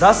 10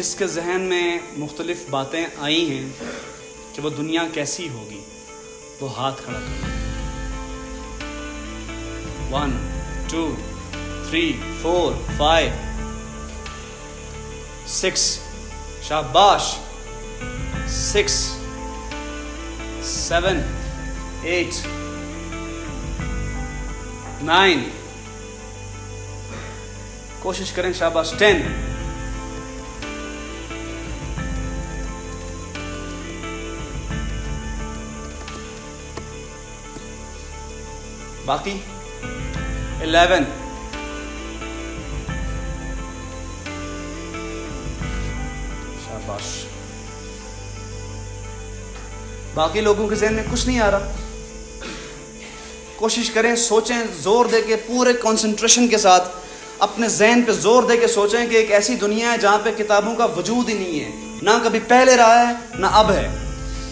جس کے ذہن میں مختلف باتیں آئی ہیں کہ وہ دنیا کیسی ہوگی، وہ ہاتھ کھڑا کرے. 1 2 3 4 5 6. شاباش. 6 7 8 9. کوشش کریں. شاباش. 10. باقی 11. شاباش. باقی لوگوں کے ذہن میں کچھ نہیں آ رہا. کوشش کریں، سوچیں زور دے کے، پورے کنسنٹریشن کے ساتھ اپنے ذہن پہ زور دے کے سوچیں کہ ایک ایسی دنیا ہے جہاں پہ کتابوں کا وجود ہی نہیں ہے، نہ کبھی پہلے رہا ہے نہ اب ہے.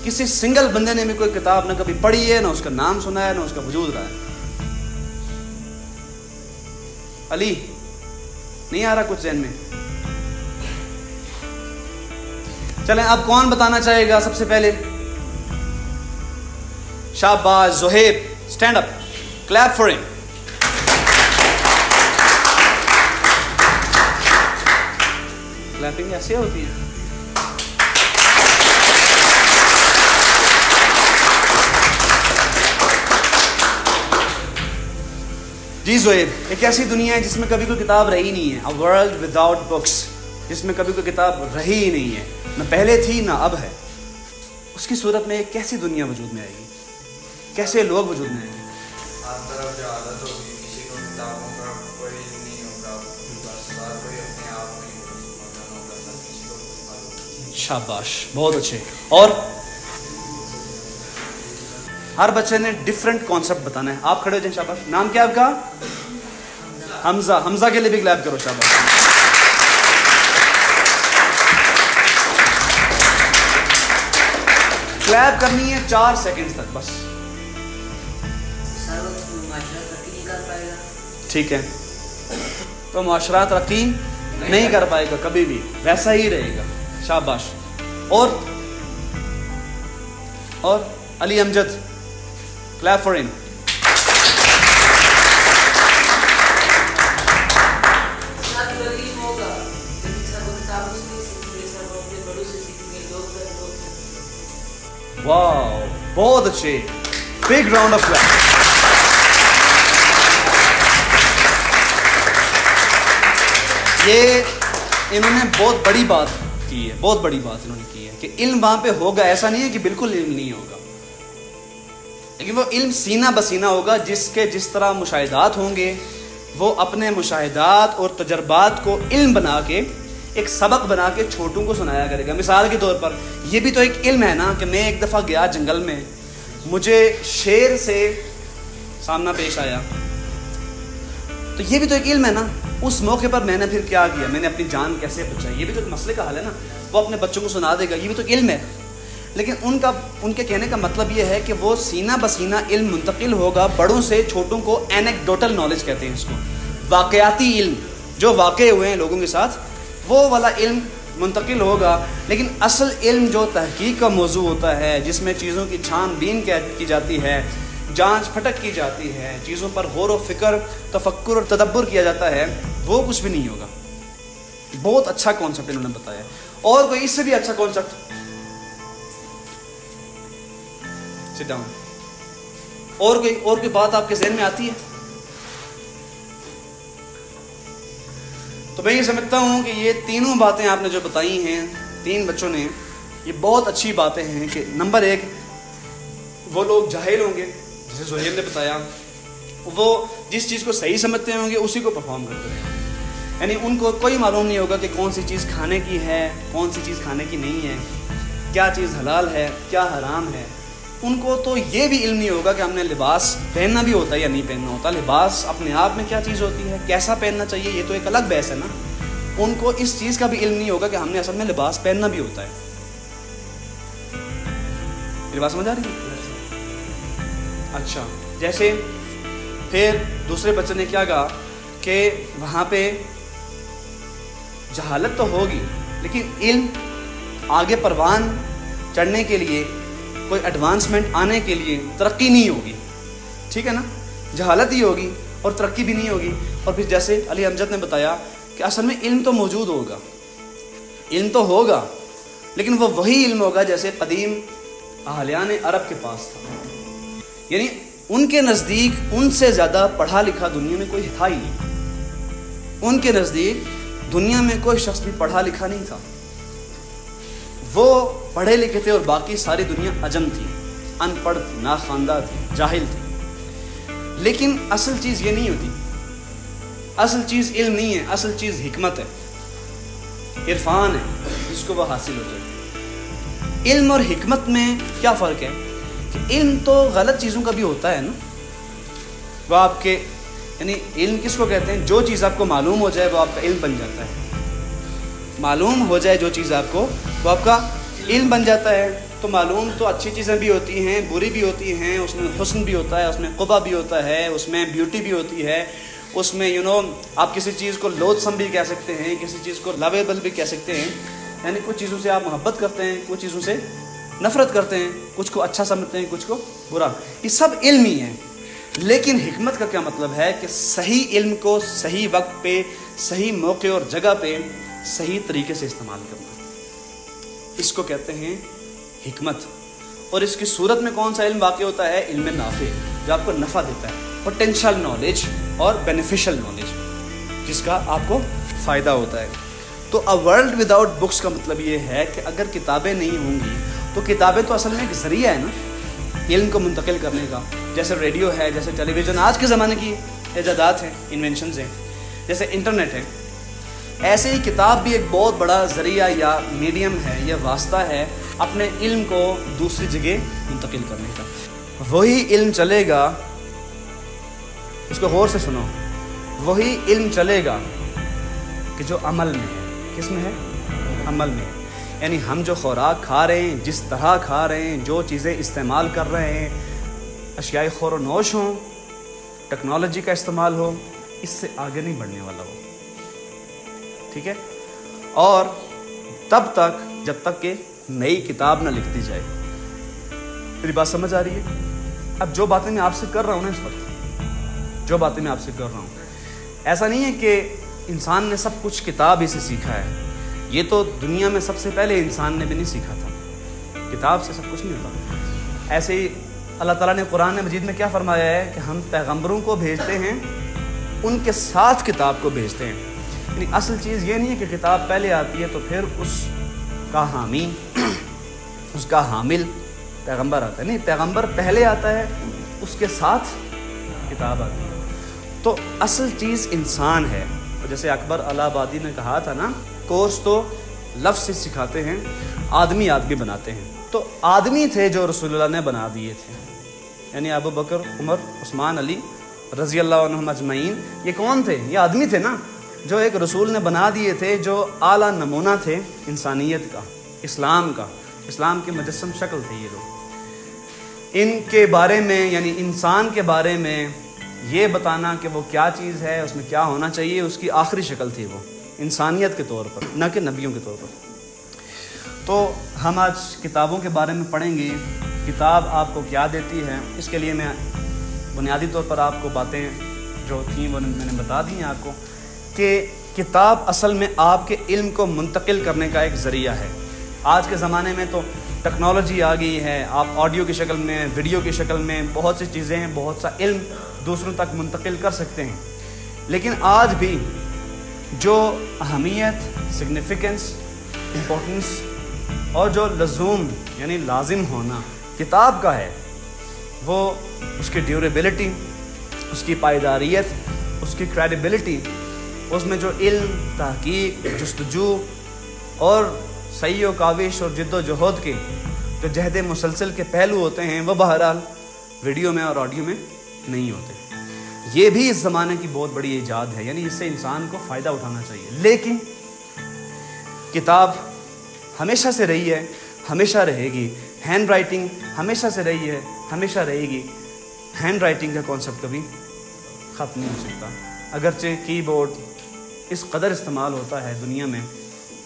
کسی سنگل بندے نے بھی کوئی کتاب نہ کبھی پڑھی ہے، نہ اس کا نام سنا ہے، نہ اس کا وجود رہا ہے. علی نہیں آ رہا کچھ ذہن میں؟ چلیں اب کون بتانا چاہے گا سب سے پہلے؟ شاباش. Zohaib. Stand up. Clip for ہم. کلیپنگ ایسے ہوتی ہے. جی زہیب، ایک ایسی دنیا ہے جس میں کبھی کوئی کتاب رہی نہیں ہے. A world without books، جس میں کبھی کوئی کتاب رہی ہی نہیں ہے، نہ پہلے تھی نہ اب ہے. اس کی صورت میں ایک کیسی دنیا وجود میں آئے گی؟ کیسے لوگ وجود میں آئیں گے؟ آپ طرف جو عادت ہوگی، کسی کو کتابوں کا کوئی نہیں ہوگا، بس ہر کوئی اپنے آپ میں مگن ہوگا، سب کسی کو کچھ معلوم. شاباش، بہت اچھے. اور ہر بچے نے ڈفرینٹ کانسیپٹ بتانا ہے. آپ کھڑے ہو جائیں. شاباش. نام کیا آپ کا؟ حمزہ. حمزہ کے لیے بھی کلیپ کرو. شاباش. کلیپ کرنی ہے 4 سیکنڈ تک بس. ٹھیک ہے، تو معاشرہ ترقی نہیں کر پائے گا کبھی بھی، ویسا ہی رہے گا. شاباش. اور علی امجد. کلیپ فار ہم. واو، بہت اچھے. بگ راؤنڈ آف کلیپ. یہ انہوں نے بہت بڑی بات کی ہے، بہت بڑی بات انہوں نے کی ہے کہ علم وہاں پہ ہوگا. ایسا نہیں ہے کہ بالکل علم نہیں ہوگا، لیکن وہ علم سینہ بسینہ ہوگا. جس کے جس طرح مشاہدات ہوں گے، وہ اپنے مشاہدات اور تجربات کو علم بنا کے، ایک سبق بنا کے چھوٹوں کو سنایا کرے گا. مثال کے طور پر یہ بھی تو ایک علم ہے نا کہ میں ایک دفعہ گیا جنگل میں، مجھے شیر سے سامنا پیش آیا، تو یہ بھی تو ایک علم ہے نا. اس موقع پر میں نے پھر کیا کیا، میں نے اپنی جان کیسے بچائی، یہ بھی تو ایک مسئلے کا حل ہے نا. وہ اپنے بچوں کو سنا دے گا، یہ بھی تو علم ہے. لیکن ان کے کہنے کا مطلب یہ ہے کہ وہ سینہ بسینہ علم منتقل ہوگا بڑوں سے چھوٹوں کو. اینیکڈوٹل نالج کہتے ہیں اس کو، واقعاتی علم جو واقع ہوئے ہیں لوگوں کے ساتھ، وہ والا علم منتقل ہوگا. لیکن اصل علم جو تحقیق کا موضوع ہوتا ہے، جس میں چیزوں کی چھان بین کی جاتی ہے، جانچ پھٹک کی جاتی ہے، چیزوں پر غور و فکر، تفکر اور تدبر کیا جاتا ہے، وہ کچھ بھی نہیں ہوگا. بہت اچھا کانسیپٹ انہوں نے بتایا. اور کوئی اس سے بھی اچھا کانسیپٹ؟ Sit down. اور کوئی بات آپ کے ذہن میں آتی ہے؟ تو میں یہ سمجھتا ہوں کہ یہ تینوں باتیں آپ نے جو بتائی ہیں 3 بچوں نے، یہ بہت اچھی باتیں ہیں. کہ نمبر 1، وہ لوگ جاہل ہوں گے، جیسے زہیب نے بتایا، وہ جس چیز کو صحیح سمجھتے ہوں گے اسی کو پرفارم کرتے ہیں. یعنی ان کو کوئی معلوم نہیں ہوگا کہ کون سی چیز کھانے کی ہے، کون سی چیز کھانے کی نہیں ہے، کیا چیز حلال ہے، کیا حرام ہے. ان کو تو یہ بھی علم نہیں ہوگا کہ ہم نے لباس پہننا بھی ہوتا ہے یا نہیں پہننا ہوتا. لباس اپنے آپ میں کیا چیز ہوتی ہے، کیسا پہننا چاہیے، یہ تو ایک الگ بحث ہے نا. ان کو اس چیز کا بھی علم نہیں ہوگا کہ ہم نے اصل میں لباس پہننا بھی ہوتا ہے. میری بات سمجھ آ رہی ہے؟ اچھا. جیسے پھر دوسرے بچے نے کیا کہا کہ وہاں پہ جہالت تو ہوگی لیکن علم آگے پروان چڑھنے کے لیے، کوئی ایڈوانسمنٹ آنے کے لیے ترقی نہیں ہوگی، ٹھیک ہے نا، جہالت ہی ہوگی اور ترقی بھی نہیں ہوگی۔ اور پھر جیسے علی امجد نے بتایا کہ اصل میں علم تو موجود ہوگا، علم تو ہوگا، لیکن وہ وہی علم ہوگا جیسے قدیم اہلیان عرب کے پاس تھا، یعنی ان کے نزدیک ان سے زیادہ پڑھا لکھا دنیا میں کوئی تھا ہی نہیں، ان کے نزدیک دنیا میں کوئی شخص بھی پڑھا لکھا نہیں تھا، وہ پڑھے لکھے تھے اور باقی ساری دنیا عجم تھی، ان پڑھ تھی، ناخواندہ تھی، جاہل تھی۔ لیکن اصل چیز یہ نہیں ہوتی، اصل چیز علم نہیں ہے، اصل چیز حکمت ہے، عرفان ہے، جس کو وہ حاصل ہو جائے۔ علم اور حکمت میں کیا فرق ہے کہ علم تو غلط چیزوں کا بھی ہوتا ہے نا، وہ آپ کے، یعنی علم کس کو کہتے ہیں؟ جو چیز آپ کو معلوم ہو جائے وہ آپ کا علم بن جاتا ہے، معلوم ہو جائے جو چیز آپ کو، وہ آپ کا علم بن جاتا ہے۔ تو معلوم تو اچھی چیزیں بھی ہوتی ہیں، بری بھی ہوتی ہیں، اس میں حسن بھی ہوتا ہے، اس میں قبح بھی ہوتا ہے، اس میں بیوٹی بھی ہوتی ہے، اس میں آپ کسی چیز کو لوتھسم بھی کہہ سکتے ہیں، کسی چیز کو لویبل بھی کہہ سکتے ہیں، یعنی کچھ چیزوں سے آپ محبت کرتے ہیں، کچھ چیزوں سے نفرت کرتے ہیں، کچھ کو اچھا سمجھتے ہیں، کچھ کو برا، یہ سب علم ہی ہے۔ لیکن حکمت کا کیا مطلب ہے کہ صحیح علم کو صحیح وقت پہ، صحیح موقع اور جگہ پہ صحیح طریقے سے استعمال کرنا، اس کو کہتے ہیں حکمت۔ اور اس کی صورت میں کون سا علم واقع ہوتا ہے؟ علم نافع، جو آپ کو نفع دیتا ہے، پوٹینشیل نالج اور بینیفیشل نالج، جس کا آپ کو فائدہ ہوتا ہے۔ تو اے ورلڈ وداؤٹ بکس کا مطلب یہ ہے کہ اگر کتابیں نہیں ہوں گی تو کتابیں تو اصل میں ایک ذریعہ ہے نا علم کو منتقل کرنے کا، جیسے ریڈیو ہے، جیسے ٹیلی ویژن آج کے زمانے کی ایجادات ہیں، انوینشنز ہیں، جیسے انٹرنیٹ ہے، ایسے ہی کتاب بھی ایک بہت بڑا ذریعہ یا میڈیم ہے یا واسطہ ہے اپنے علم کو دوسری جگہ منتقل کرنے کا۔ وہی علم چلے گا، اس کو غور سے سنو، وہی علم چلے گا کہ جو عمل میں ہے۔ کس میں ہے؟ عمل میں ہے، یعنی ہم جو خوراک کھا رہے ہیں، جس طرح کھا رہے ہیں، جو چیزیں استعمال کر رہے ہیں، اشیاء خور و نوش ہوں، ٹیکنالوجی کا استعمال ہو، اس سے آگے نہیں بڑھنے والا وہ، ٹھیک ہے؟ اور تب تک جب تک کہ نئی کتاب نہ لکھتی جائے۔ میری بات سمجھ آ رہی ہے؟ اب جو باتیں میں آپ سے کر رہا ہوں نا اس وقت، جو باتیں میں آپ سے کر رہا ہوں، ایسا نہیں ہے کہ انسان نے سب کچھ کتاب ہی سے سیکھا ہے، یہ تو دنیا میں سب سے پہلے انسان نے بھی نہیں سیکھا تھا، کتاب سے سب کچھ نہیں ہوتا۔ ایسے ہی اللہ تعالیٰ نے قرآن مجید میں کیا فرمایا ہے کہ ہم پیغمبروں کو بھیجتے ہیں، ان کے ساتھ کتاب کو بھیجتے ہیں، یعنی اصل چیز یہ نہیں ہے کہ کتاب پہلے آتی ہے تو پھر اس کا حامی، اس کا حامل پیغمبر آتا ہے، نہیں، پیغمبر پہلے آتا ہے، اس کے ساتھ کتاب آتی ہے۔ تو اصل چیز انسان ہے، اور جیسے اکبر الہ آبادی نے کہا تھا نا، کورس تو لفظ سے سکھاتے ہیں، آدمی آدمی بناتے ہیں۔ تو آدمی تھے جو رسول اللہ نے بنا دیے تھے، یعنی ابو بکر، عمر، عثمان، علی رضی اللہ عنہم اجمعین، یہ کون تھے؟ یہ آدمی تھے نا، جو ایک رسول نے بنا دیے تھے، جو اعلیٰ نمونہ تھے انسانیت کا، اسلام کا، اسلام کی مجسم شکل تھے یہ لوگ۔ ان کے بارے میں، یعنی انسان کے بارے میں یہ بتانا کہ وہ کیا چیز ہے، اس میں کیا ہونا چاہیے، اس کی آخری شکل تھی وہ، انسانیت کے طور پر، نہ کہ نبیوں کے طور پر۔ تو ہم آج کتابوں کے بارے میں پڑھیں گے، کتاب آپ کو کیا دیتی ہے۔ اس کے لیے میں بنیادی طور پر آپ کو باتیں جو تھیں وہ میں نے بتا دی ہیں آپ کو، کہ کتاب اصل میں آپ کے علم کو منتقل کرنے کا ایک ذریعہ ہے۔ آج کے زمانے میں تو ٹیکنالوجی آ گئی ہے، آپ آڈیو کی شکل میں، ویڈیو کی شکل میں بہت سی چیزیں ہیں، بہت سا علم دوسروں تک منتقل کر سکتے ہیں، لیکن آج بھی جو اہمیت، سگنیفیکنس، امپورٹنس اور جو لزوم یعنی لازم ہونا کتاب کا ہے، وہ اس کی ڈیوریبلٹی، اس کی پائیداریت، اس کی کریڈیبلٹی، اس میں جو علم، تحقیق، جستجو اور سعی و کاوش اور جد و جہد کے جو جہد مسلسل کے پہلو ہوتے ہیں، وہ بہرحال ویڈیو میں اور آڈیو میں نہیں ہوتے۔ یہ بھی اس زمانے کی بہت بڑی ایجاد ہے، یعنی اس سے انسان کو فائدہ اٹھانا چاہیے۔ لیکن کتاب ہمیشہ سے رہی ہے، ہمیشہ رہے گی، ہینڈ رائٹنگ ہمیشہ سے رہی ہے، ہمیشہ رہے گی۔ ہینڈ رائٹنگ کا کانسیپٹ کبھی ختم نہیں ہو سکتا، اگرچہ کی بورڈ اس قدر استعمال ہوتا ہے دنیا میں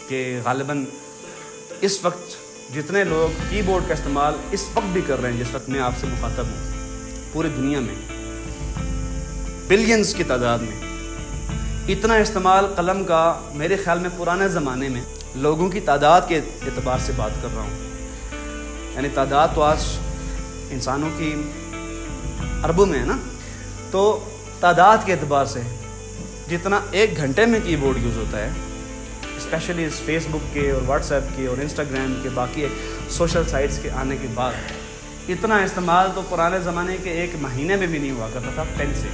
کہ غالباً اس وقت جتنے لوگ کی بورڈ کا استعمال اس وقت بھی کر رہے ہیں جس وقت میں آپ سے مخاطب ہوں، پورے دنیا میں بلینز کی تعداد میں اتنا استعمال قلم کا میرے خیال میں پرانے زمانے میں لوگوں کی تعداد کے اعتبار سے بات کر رہا ہوں، یعنی تعداد تو آج انسانوں کی اربوں میں ہے نا، تو تعداد کے اعتبار سے جتنا ایک گھنٹے میں کی بورڈ یوز ہوتا ہے، اسپیشلی اس فیس بک کے اور واٹس ایپ کے اور انسٹاگرام کے باقی سوشل سائٹس کے آنے کے بعد اتنا استعمال تو پرانے زمانے کے ایک مہینے میں بھی نہیں ہوا کرتا تھا پین سے،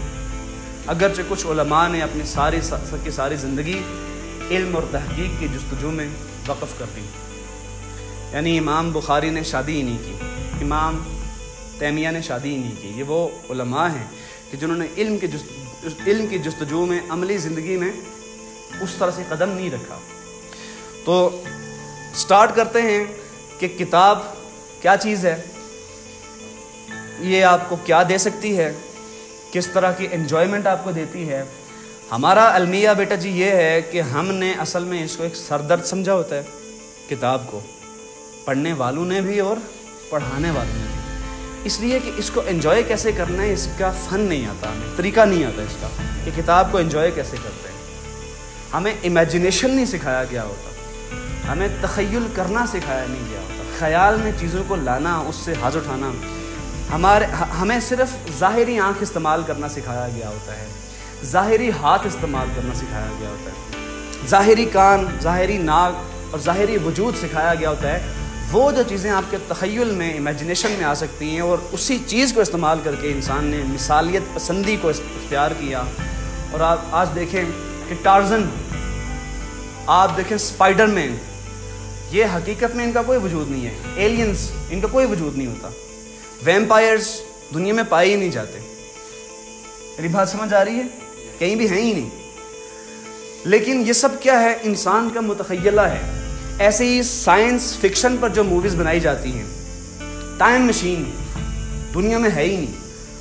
اگرچہ کچھ علماء نے اپنی ساری زندگی علم اور تحقیق کی جستجو میں وقف کر دی. یعنی امام بخاری نے شادی ہی نہیں کی، امام تیمیہ نے شادی ہی نہیں کی. یہ وہ علماء ہیں کہ جنہوں نے علم کی جستجو میں عملی زندگی میں اس طرح سے قدم نہیں رکھا. تو سٹارٹ کرتے ہیں کہ کتاب کیا چیز ہے، یہ آپ کو کیا دے سکتی ہے، کس طرح کی انجوائمنٹ آپ کو دیتی ہے. ہمارا المیہ بیٹا جی یہ ہے کہ ہم نے اصل میں اس کو ایک سردرد سمجھا ہوتا ہے کتاب کو، پڑھنے والوں نے بھی اور پڑھانے والوں نے بھی، اس لیے کہ اس کو انجوائے کیسے کرنا ہے اس کا فن نہیں آتا، ہمیں طریقہ نہیں آتا اس کا کہ کتاب کو انجوائے کیسے کرتے ہیں. ہمیں امیجنیشن نہیں سکھایا گیا ہوتا، ہمیں تخیل کرنا سکھایا نہیں گیا ہوتا، خیال میں چیزوں کو لانا، اس سے ہاتھ اٹھانا. ہمیں صرف ظاہری آنکھ استعمال کرنا سکھایا گیا ہوتا ہے، ظاہری ہاتھ استعمال کرنا سکھایا گیا ہوتا ہے، ظاہری کان، ظاہری ناک اور ظاہری وجود سکھایا گیا ہوتا ہے. وہ جو چیزیں آپ کے تخیل میں امیجنیشن میں آ سکتی ہیں اور اسی چیز کو استعمال کر کے انسان نے مثالیت پسندی کو اختیار کیا. اور آپ آج دیکھیں کہ ٹارزن، آپ دیکھیں اسپائڈر مین، یہ حقیقت میں ان کا کوئی وجود نہیں ہے. ایلینز، ان کا کوئی وجود نہیں ہوتا. ویمپائرز دنیا میں پائے ہی نہیں جاتے. میری بات سمجھ آ رہی ہے؟ کہیں بھی ہیں ہی نہیں. لیکن یہ سب کیا ہے؟ انسان کا متخیلہ ہے. ایسے ہی سائنس فکشن پر جو موویز بنائی جاتی ہیں، ٹائم مشین دنیا میں ہے ہی نہیں.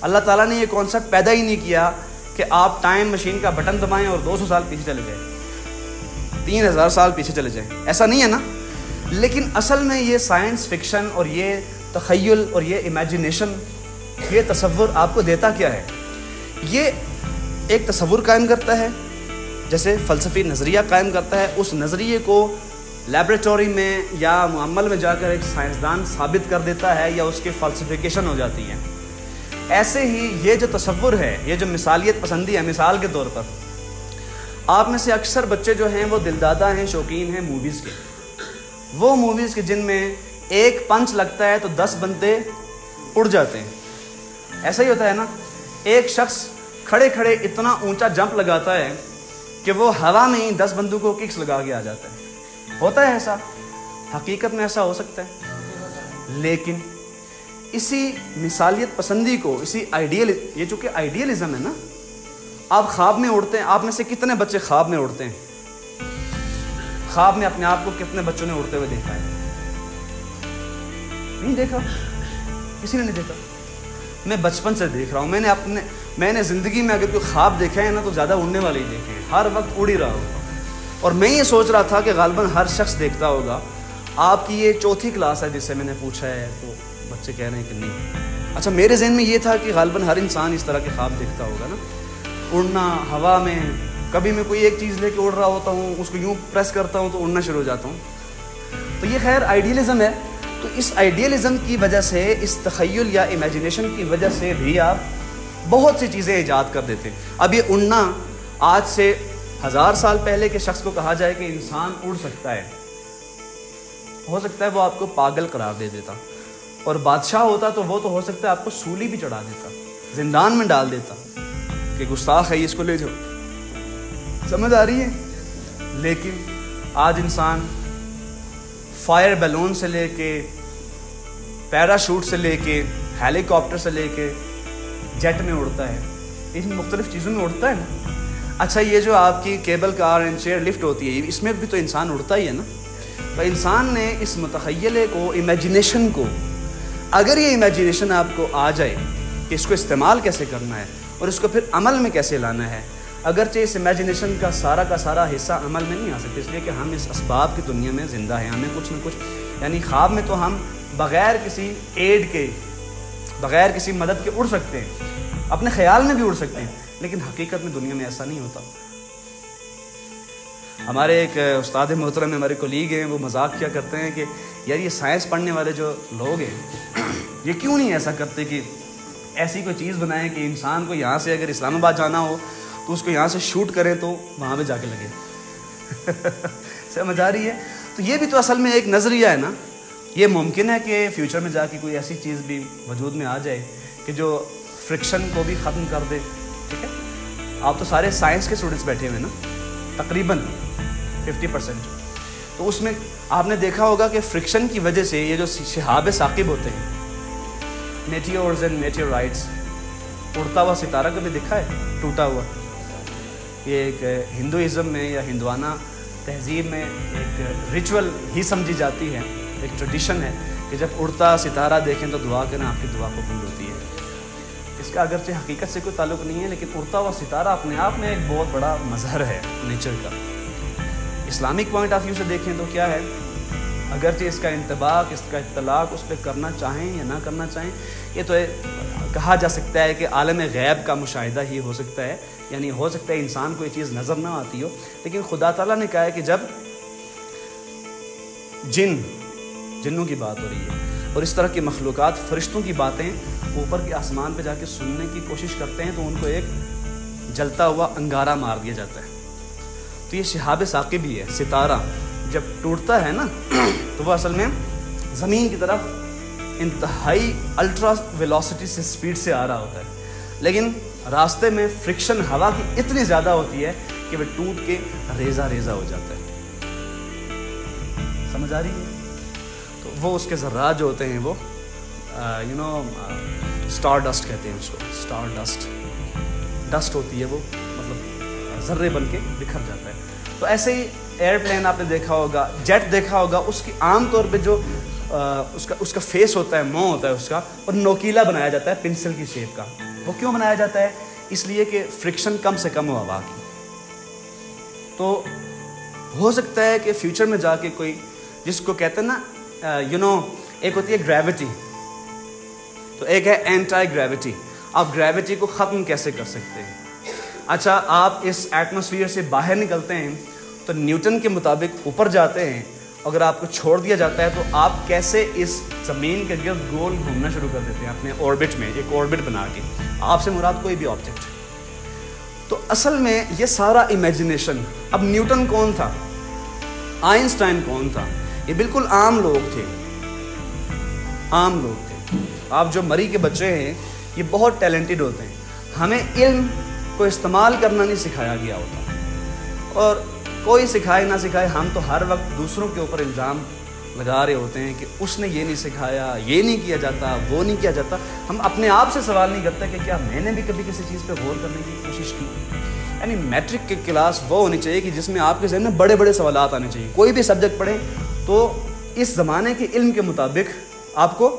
اللہ تعالیٰ نے یہ کانسیپٹ پیدا ہی نہیں کیا کہ آپ ٹائم مشین کا بٹن دبائیں اور 200 سال پیچھے چلے جائیں، 3000 سال پیچھے چلے جائیں. ایسا نہیں ہے نا. لیکن اصل میں یہ سائنس فکشن اور یہ تخیل اور یہ امیجنیشن، یہ تصور آپ کو دیتا کیا ہے؟ یہ ایک تصور قائم کرتا ہے، جیسے فلسفی نظریہ قائم کرتا ہے. اس نظریے کو لیبریٹوری میں یا معمل میں جا کر ایک سائنسدان ثابت کر دیتا ہے یا اس کی فلسفیکیشن ہو جاتی ہے. ایسے ہی یہ جو تصور ہے، یہ جو مثالیت پسندی ہے، مثال کے طور پر آپ میں سے اکثر بچے جو ہیں وہ دلدادہ ہیں، شوقین ہیں موویز کے. وہ موویز کے جن میں ایک پنچ لگتا ہے تو 10 بندے اڑ جاتے ہیں. ایسا ہی ہوتا ہے نا. ایک شخص کھڑے کھڑے اتنا اونچا جمپ لگاتا ہے کہ وہ ہوا میں ہی 10 بندوں کو ککس لگا کے آ جاتا ہے. ہوتا ہے ایسا؟ حقیقت میں ایسا ہو سکتا ہے. لیکن اسی مثالیت پسندی کو، اسی یہ چونکہ آئیڈیلزم ہے نا. آپ خواب میں اڑتے ہیں. آپ میں سے کتنے بچے خواب میں اڑتے ہیں؟ خواب میں اپنے آپ کو کتنے بچوں نے اڑتے ہوئے دیکھا ہے؟ نہیں دیکھا، کسی نے نہیں دیکھا. میں بچپن سے دیکھ رہا ہوں. میں نے زندگی میں اگر کوئی خواب دیکھا ہے نا تو زیادہ اڑنے والے ہی دیکھے ہیں. ہر وقت اڑ ہی رہا ہوتا ہوں. اور میں یہ سوچ رہا تھا کہ غالباً ہر شخص دیکھتا ہوگا. آپ کی یہ 4تھی کلاس ہے جس سے میں نے پوچھا ہے، تو بچے کہہ رہے ہیں کہ نہیں. اچھا، میرے ذہن میں یہ تھا کہ غالباً ہر انسان اس طرح کے خواب دیکھتا ہوگا نا. اڑنا ہوا میں. کبھی میں کوئی ایک چیز لے کے اڑ رہا ہوتا ہوں، اس کو یوں پریس کرتا ہوں تو اڑنا شروع ہو جاتا ہوں. تو یہ خیر آئیڈیلزم ہے. تو اس آئیڈیلزم کی وجہ سے، اس تخیل یا امیجنیشن کی وجہ سے بھی آپ بہت سی چیزیں ایجاد کر دیتے. اب یہ اڑنا، آج سے 1000 سال پہلے کے شخص کو کہا جائے کہ انسان اڑ سکتا ہے، ہو سکتا ہے وہ آپ کو پاگل قرار دے دیتا. اور بادشاہ ہوتا تو وہ تو ہو سکتا ہے آپ کو سولی بھی چڑھا دیتا، زندان میں ڈال دیتا کہ گستاخ ہے، اس کو لے جاؤ. سمجھ آ رہی ہے؟ لیکن آج انسان فائر بیلون سے لے کے، پیراشوٹ سے لے کے، ہیلی کاپٹر سے لے کے جیٹ میں اڑتا ہے. ان مختلف چیزوں میں اڑتا ہے نا. اچھا، یہ جو آپ کی cable car and chair lift ہوتی ہے، اس میں بھی تو انسان اڑتا ہی ہے نا. تو انسان نے اس متخیلے کو، امیجنیشن کو، اگر یہ امیجنیشن آپ کو آ جائے کہ اس کو استعمال کیسے کرنا ہے اور اس کو پھر عمل میں کیسے لانا ہے، اگرچہ اس امیجنیشن کا سارا حصہ عمل میں نہیں آ سکتا، اس لیے کہ ہم اس اسباب کی دنیا میں زندہ ہیں، ہمیں کچھ نہ کچھ یعنی خواب میں تو ہم بغیر کسی ایڈ کے، بغیر کسی مدد کے اڑ سکتے ہیں، اپنے خیال میں بھی اڑ سکتے ہیں، لیکن حقیقت میں دنیا میں ایسا نہیں ہوتا۔ ہمارے ایک استاد محترم ہمارے کولیگ ہیں، وہ مذاق کیا کرتے ہیں کہ یار یہ سائنس پڑھنے والے جو لوگ ہیں یہ کیوں نہیں ایسا کرتے کہ ایسی کوئی چیز بنائیں کہ انسان کو یہاں سے اگر اسلام آباد جانا ہو تو اس کو یہاں سے شوٹ کریں تو وہاں پہ جا کے لگے۔ سمجھ آ رہی ہے؟ تو یہ بھی تو اصل میں ایک نظریہ ہے نا۔ یہ ممکن ہے کہ فیوچر میں جا کے کوئی ایسی چیز بھی وجود میں آ جائے کہ جو فرکشن کو بھی ختم کر دے، ٹھیک ہے؟ آپ تو سارے سائنس کے اسٹوڈنٹس بیٹھے ہوئے نا، تقریباً 50%، تو اس میں آپ نے دیکھا ہوگا کہ فرکشن کی وجہ سے یہ جو شہاب ثاقب ہوتے ہیں، میٹیورز اینڈ میٹیورائٹس، اڑتا ہوا ستارہ کبھی دکھا ہے ٹوٹا ہوا؟ یہ ایک ہندوازم میں یا ہندوانہ تہذیب میں ایک ریچول ہی سمجھی جاتی ہے، ایک ٹریڈیشن ہے کہ جب اڑتا ستارہ دیکھیں تو دعا کریں، آپ کی دعا قبول ہوتی ہے۔ اس کا اگرچہ حقیقت سے کوئی تعلق نہیں ہے، لیکن اڑتا ہوا ستارہ اپنے آپ میں ایک بہت بڑا مظہر ہے نیچر کا۔ اسلامک پوائنٹ آف ویو سے دیکھیں تو کیا ہے، اگرچہ اس کا انطباق، اس کا اطلاق اس پہ کرنا چاہیں یا نہ کرنا چاہیں، یہ تو کہا جا سکتا ہے کہ عالم غیب کا مشاہدہ ہی ہو سکتا ہے، یعنی ہو سکتا ہے انسان کو یہ چیز نظر نہ آتی ہو، لیکن خدا تعالیٰ نے کہا ہے کہ جب جنوں کی بات ہو رہی ہے اور اس طرح کی مخلوقات، فرشتوں کی باتیں اوپر کے آسمان پہ جا کے سننے کی کوشش کرتے ہیں تو ان کو ایک جلتا ہوا انگارہ مار دیا جاتا ہے۔ تو یہ شہاب ثاقب ہی ہے، ستارہ جب ٹوٹتا ہے نا تو وہ اصل میں زمین کی طرف انتہائی الٹرا ویلوسٹی سے سپیڈ سے آ رہا ہوتا ہے، لیکن راستے میں فرکشن ہوا کی اتنی زیادہ ہوتی ہے کہ وہ ٹوٹ کے ریزہ ریزہ ہو جاتا ہے۔ سمجھ آ رہی ہے؟ تو وہ اس کے ذرات جو ہوتے ہیں وہ اسٹار ڈسٹ کہتے ہیں اس کو، اسٹار ڈسٹ ہوتی ہے وہ، مطلب ذرے بن کے بکھر جاتا ہے۔ تو ایسے ہی ایئر پلین آپ نے دیکھا ہوگا، جیٹ دیکھا ہوگا، اس کی عام طور پہ جو اس کا فیس ہوتا ہے، منہ ہوتا ہے اس کا، اور نوکیلا بنایا جاتا ہے پنسل کی شیپ کا۔ وہ کیوں بنایا جاتا ہے؟ اس لیے کہ فرکشن کم سے کم ہو ہوا کی۔ تو ہو سکتا ہے کہ فیوچر میں جا کے کوئی، جس کو کہتے ہیں نا ایک ہوتی ہے گریوٹی، تو ایک ہے اینٹائی گریوٹی۔ آپ گریوٹی کو ختم کیسے کر سکتے ہیں؟ اچھا، آپ اس ایٹماسفیئر سے باہر نکلتے ہیں تو نیوٹن کے مطابق اوپر جاتے ہیں، اگر آپ کو چھوڑ دیا جاتا ہے تو آپ کیسے اس زمین کے گرد گول گھومنا شروع کر دیتے ہیں اپنے آربٹ میں، ایک آربٹ بنا کے، آپ سے مراد کوئی بھی آبجیکٹ۔ تو اصل میں یہ سارا امیجنیشن۔ اب نیوٹن کون تھا؟ آئنسٹائن کون تھا؟ یہ بالکل عام لوگ تھے، عام لوگ تھے۔ آپ جو مری کے بچے ہیں یہ بہت ٹیلنٹڈ ہوتے ہیں، ہمیں علم کو استعمال کرنا نہیں سکھایا گیا ہوتا، اور کوئی سکھائے نہ سکھائے ہم تو ہر وقت دوسروں کے اوپر الزام لگا رہے ہوتے ہیں کہ اس نے یہ نہیں سکھایا، یہ نہیں کیا جاتا، وہ نہیں کیا جاتا۔ ہم اپنے آپ سے سوال نہیں کرتے کہ کیا میں نے بھی کبھی کسی چیز پہ غور کرنے کی کوشش کی؟ یعنی میٹرک کی کلاس وہ ہونی چاہیے کہ جس میں آپ کے ذہن میں بڑے بڑے سوالات آنے چاہیے۔ کوئی بھی سبجیکٹ پڑھیں تو اس زمانے کے علم کے مطابق آپ کو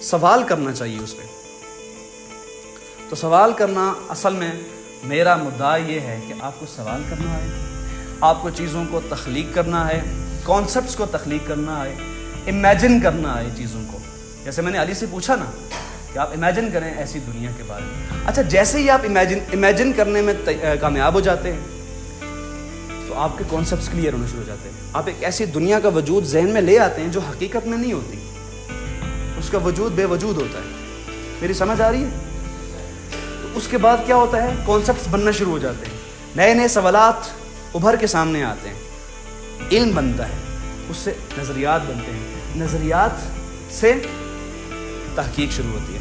سوال کرنا چاہیے اس پہ۔ تو سوال کرنا اصل میں میرا مدعا یہ ہے کہ آپ کو سوال کرنا ہے، آپ کو چیزوں کو تخلیق کرنا ہے، کانسیپٹس کو تخلیق کرنا ہے، امیجن کرنا ہے چیزوں کو۔ جیسے میں نے علی سے پوچھا نا کہ آپ امیجن کریں ایسی دنیا کے بارے میں۔ اچھا، جیسے ہی آپ امیجن کرنے میں کامیاب ہو جاتے ہیں تو آپ کے کانسیپٹس کلیئر ہونے شروع ہو جاتے ہیں۔ آپ ایک ایسی دنیا کا وجود ذہن میں لے آتے ہیں جو حقیقت میں نہیں ہوتی، اس کا وجود بے وجود ہوتا ہے۔ میری سمجھ آ رہی ہے؟ تو اس کے بعد کیا ہوتا ہے؟ کانسیپٹس بننا شروع ہو جاتے ہیں، نئے نئے سوالات ابھر کے سامنے آتے ہیں، علم بنتا ہے، اس سے نظریات بنتے ہیں، نظریات سے تحقیق شروع ہوتی ہے۔